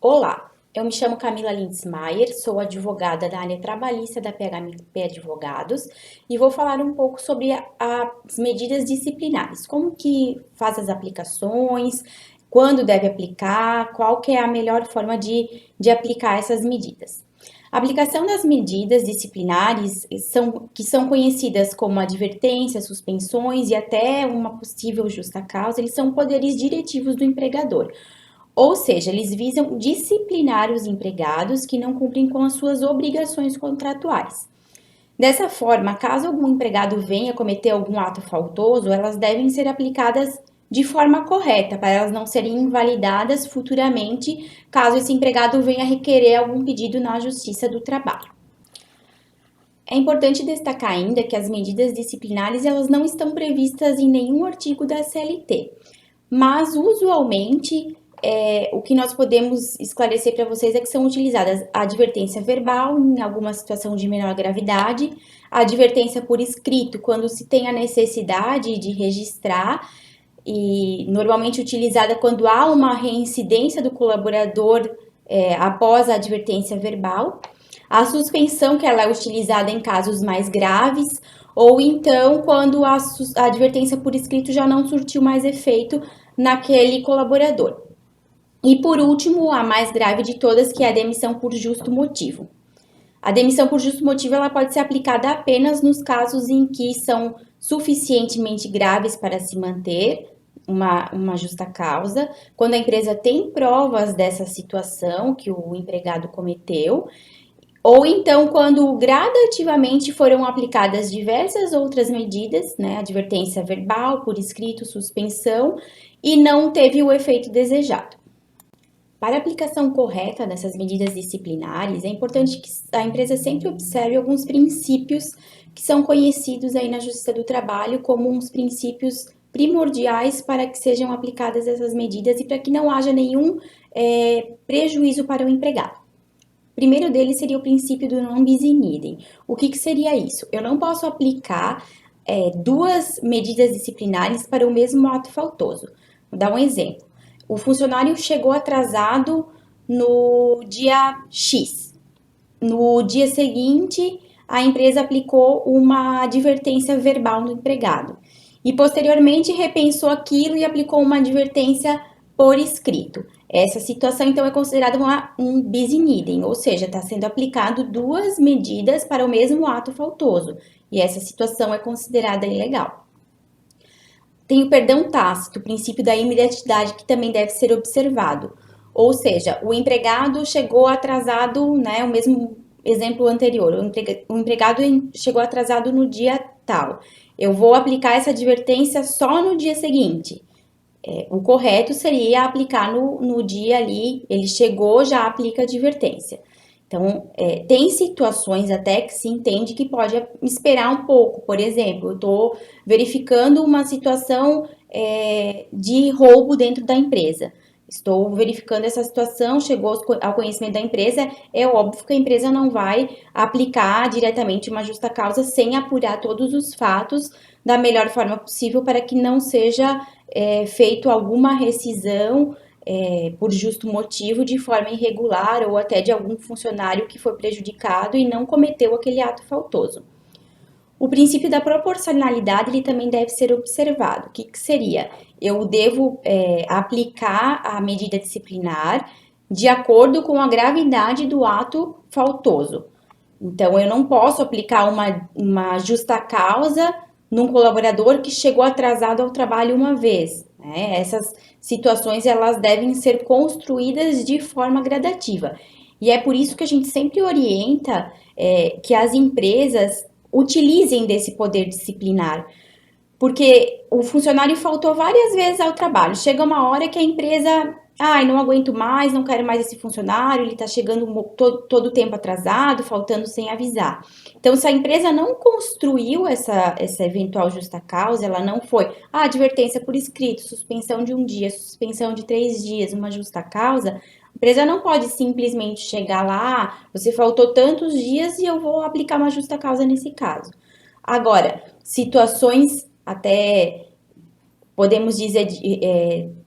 Olá, eu me chamo Camila Lindsmaier, sou advogada da área trabalhista da PHMP Advogados e vou falar um pouco sobre as medidas disciplinares, como que faz as aplicações, quando deve aplicar, qual que é a melhor forma de aplicar essas medidas. A aplicação das medidas disciplinares que são conhecidas como advertências, suspensões e até uma possível justa causa, eles são poderes diretivos do empregador. Ou seja, eles visam disciplinar os empregados que não cumprem com as suas obrigações contratuais. Dessa forma, caso algum empregado venha cometer algum ato faltoso, elas devem ser aplicadas de forma correta, para elas não serem invalidadas futuramente, caso esse empregado venha requerer algum pedido na Justiça do Trabalho. É importante destacar ainda que as medidas disciplinares elas não estão previstas em nenhum artigo da CLT, mas usualmente o que nós podemos esclarecer para vocês é que são utilizadas a advertência verbal em alguma situação de menor gravidade, a advertência por escrito quando se tem a necessidade de registrar e normalmente utilizada quando há uma reincidência do colaborador após a advertência verbal. A suspensão, que ela é utilizada em casos mais graves, ou então quando a advertência por escrito já não surtiu mais efeito naquele colaborador. E por último, a mais grave de todas, que é a demissão por justo motivo. A demissão por justo motivo ela pode ser aplicada apenas nos casos em que são suficientemente graves para se manter uma justa causa, quando a empresa tem provas dessa situação que o empregado cometeu, ou então quando gradativamente foram aplicadas diversas outras medidas, né, advertência verbal, por escrito, suspensão, e não teve o efeito desejado. Para a aplicação correta dessas medidas disciplinares, é importante que a empresa sempre observe alguns princípios que são conhecidos aí na Justiça do Trabalho como uns princípios primordiais para que sejam aplicadas essas medidas e para que não haja nenhum prejuízo para o empregado. O primeiro deles seria o princípio do non bis in idem. O que seria isso? Eu não posso aplicar duas medidas disciplinares para o mesmo ato faltoso. Vou dar um exemplo. O funcionário chegou atrasado no dia X. No dia seguinte, a empresa aplicou uma advertência verbal no empregado. E posteriormente repensou aquilo e aplicou uma advertência por escrito. Essa situação, então, é considerada um bis in idem, ou seja, está sendo aplicado duas medidas para o mesmo ato faltoso. E essa situação é considerada ilegal. Tem o perdão tácito, o princípio da imediatidade, que também deve ser observado. Ou seja, o empregado chegou atrasado, né, o mesmo exemplo anterior, o empregado chegou atrasado no dia tal. Eu vou aplicar essa advertência só no dia seguinte. O correto seria aplicar no dia ali, ele chegou, já aplica a advertência. Então, tem situações até que se entende que pode esperar um pouco. Por exemplo, eu estou verificando uma situação de roubo dentro da empresa. Estou verificando essa situação, chegou ao conhecimento da empresa, é óbvio que a empresa não vai aplicar diretamente uma justa causa sem apurar todos os fatos da melhor forma possível para que não seja feito alguma rescisão por justo motivo de forma irregular ou até de algum funcionário que foi prejudicado e não cometeu aquele ato faltoso. O princípio da proporcionalidade ele também deve ser observado. O que seria? Eu devo aplicar a medida disciplinar de acordo com a gravidade do ato faltoso. Então, eu não posso aplicar uma justa causa num colaborador que chegou atrasado ao trabalho uma vez. Né? Essas situações elas devem ser construídas de forma gradativa. E é por isso que a gente sempre orienta que as empresas utilizem desse poder disciplinar, porque o funcionário faltou várias vezes ao trabalho. Chega uma hora que a empresa, não aguento mais, não quero mais esse funcionário, ele está chegando todo o tempo atrasado, faltando sem avisar. Então, se a empresa não construiu essa eventual justa causa, ela não foi advertência por escrito, suspensão de um dia, suspensão de 3 dias, uma justa causa, a empresa não pode simplesmente chegar lá, você faltou tantos dias e eu vou aplicar uma justa causa nesse caso. Agora, situações até podemos dizer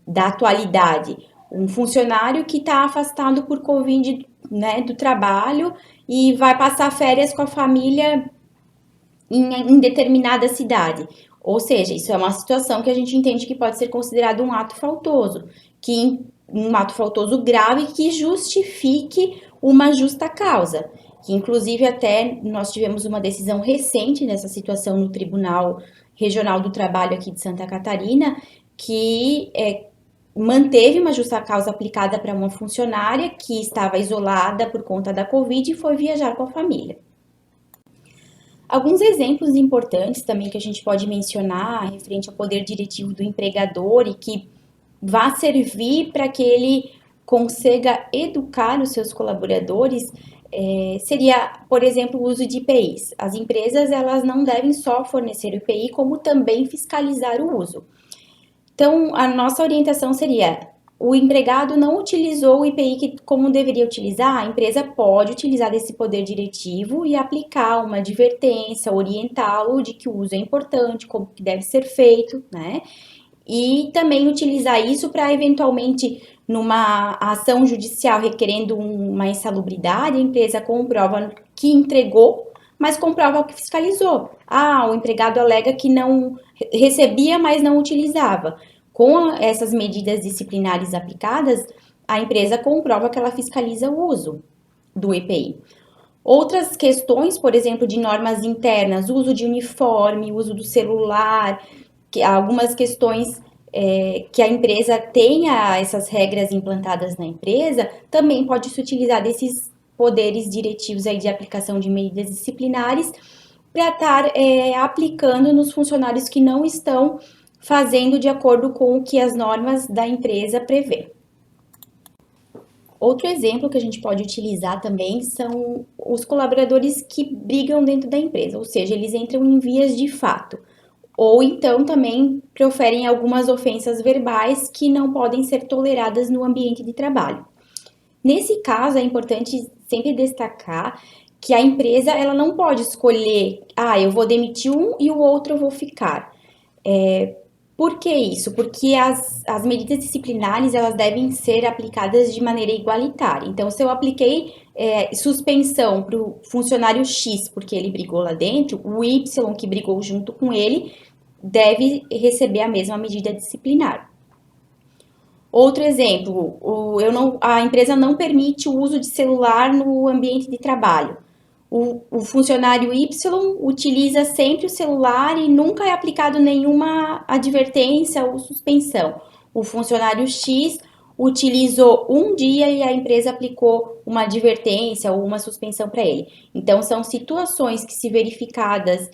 da atualidade, um funcionário que está afastado por Covid, né, do trabalho e vai passar férias com a família em determinada cidade. Ou seja, isso é uma situação que a gente entende que pode ser considerado um ato faltoso, que um ato faltoso grave que justifique uma justa causa. Que inclusive até nós tivemos uma decisão recente nessa situação no Tribunal Regional do Trabalho aqui de Santa Catarina, que manteve uma justa causa aplicada para uma funcionária que estava isolada por conta da Covid e foi viajar com a família. Alguns exemplos importantes também que a gente pode mencionar referente ao poder diretivo do empregador e que vá servir para que ele consiga educar os seus colaboradores seria, por exemplo, o uso de IPIs. As empresas elas não devem só fornecer o IPI, como também fiscalizar o uso. Então, a nossa orientação seria: o empregado não utilizou o IPI como deveria utilizar, a empresa pode utilizar desse poder diretivo e aplicar uma advertência, orientá-lo de que o uso é importante, como que deve ser feito, né? E também utilizar isso para eventualmente numa ação judicial requerendo uma insalubridade, a empresa comprova que entregou, mas comprova que fiscalizou. Ah, o empregado alega que não recebia, mas não utilizava. Com essas medidas disciplinares aplicadas, a empresa comprova que ela fiscaliza o uso do EPI. Outras questões, por exemplo, de normas internas, uso de uniforme, uso do celular, algumas questões que a empresa tenha essas regras implantadas na empresa, também pode se utilizar desses poderes diretivos aí de aplicação de medidas disciplinares para estar aplicando nos funcionários que não estão fazendo de acordo com o que as normas da empresa prevê. Outro exemplo que a gente pode utilizar também são os colaboradores que brigam dentro da empresa, ou seja, eles entram em vias de fato, ou então também proferem algumas ofensas verbais que não podem ser toleradas no ambiente de trabalho. Nesse caso, é importante sempre destacar que a empresa ela não pode escolher, eu vou demitir um e o outro eu vou ficar. Por que isso? Porque as medidas disciplinares elas devem ser aplicadas de maneira igualitária. Então, se eu apliquei suspensão para o funcionário X porque ele brigou lá dentro, o Y que brigou junto com ele deve receber a mesma medida disciplinar. Outro exemplo, a empresa não permite o uso de celular no ambiente de trabalho. O funcionário Y utiliza sempre o celular e nunca é aplicado nenhuma advertência ou suspensão. O funcionário X utilizou um dia e a empresa aplicou uma advertência ou uma suspensão para ele. Então, são situações que, se verificadas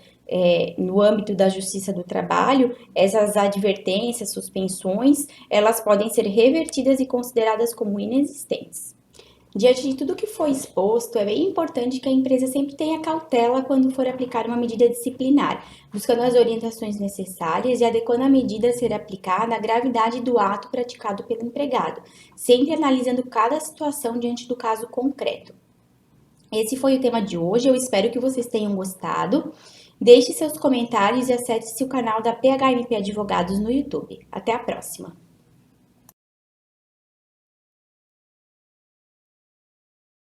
no âmbito da Justiça do Trabalho, essas advertências, suspensões, elas podem ser revertidas e consideradas como inexistentes. Diante de tudo que foi exposto, é bem importante que a empresa sempre tenha cautela quando for aplicar uma medida disciplinar, buscando as orientações necessárias e adequando a medida a ser aplicada à gravidade do ato praticado pelo empregado, sempre analisando cada situação diante do caso concreto. Esse foi o tema de hoje, eu espero que vocês tenham gostado. Deixe seus comentários e acesse o canal da PHMP Advogados no YouTube. Até a próxima!